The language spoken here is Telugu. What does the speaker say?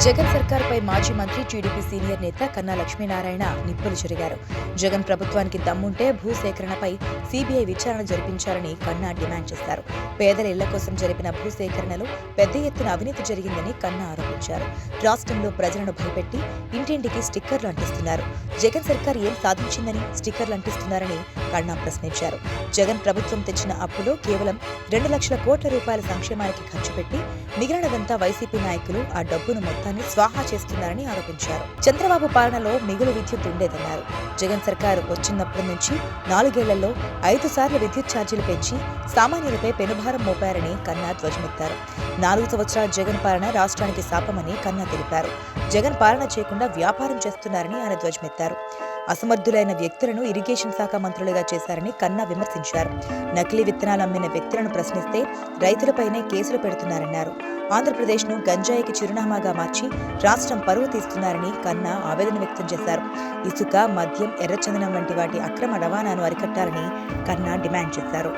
జగన్ సర్కార్పై మాజీ మంత్రి టీడీపీ సీనియర్ నేత కన్నా లక్ష్మీనారాయణ నిప్పులు చెరిగారు. జగన్ ప్రభుత్వానికి దమ్ముంటే భూసేకరణపై సీబీఐ విచారణ జరిపించాలని కన్నా డిమాండ్ చేశారు. పేదల ఇళ్ల కోసం జరిపిన భూసేకరణలో పెద్ద ఎత్తున అవినీతి జరిగిందని కన్నా ఆరోపించారు. రాష్ట్రంలో ప్రజలను భయపెట్టి ఇంటింటికి స్టిక్కర్లు అంటిస్తున్నారు. జగన్ సర్కార్ ఏం సాధించిందని స్టిక్కర్లు అంటిస్తున్నారని కన్నా ప్రశ్నించారు. జగన్ ప్రభుత్వం తెచ్చిన అప్పులో కేవలం 2 లక్షల కోట్ల రూపాయల సంక్షేమానికి ఖర్చు పెట్టి మిగిలినదంతా వైసీపీ నాయకులు ఆ డబ్బును మొత్తాన్ని స్వాహా చేస్తున్నారని ఆరోపించారు. చంద్రబాబు పాలనలో మిగులు విద్యుత్ ఉండేదన్నారు. జగన్ సర్కారు వచ్చినప్పటి నుంచి 4 ఏళ్లలో 5 సార్లు విద్యుత్ ఛార్జీలు పెంచి సామాన్యులపై పెనుభారం మోపారని కన్నా ధ్వజమెత్తారు. 4 సంవత్సరాల జగన్ పాలన రాష్ట్రానికి శాపమని కన్నా తెలిపారు. జగన్ పాలన చేయకుండా వ్యాపారం చేస్తున్నారని ఆయన ధ్వజమెత్తారు. అసమర్థులైన వ్యక్తులను ఇరిగేషన్ శాఖ మంత్రులుగా చేశారని కన్నా విమర్శించారు. నకిలీ విత్తనాలు అమ్మిన వ్యక్తులను ప్రశ్నిస్తే రైతులపైనే కేసులు పెడుతున్నారన్నారు. ఆంధ్రప్రదేశ్ను గంజాయికి చిరునామాగా మార్చి రాష్ట్రం పరువు తీస్తున్నారని కన్నా ఆవేదన వ్యక్తం చేశారు. ఇసుక, మద్యం, ఎర్రచందనం వంటి వాటి అక్రమ రవాణాను అరికట్టాలని కన్నా డిమాండ్ చేశారు.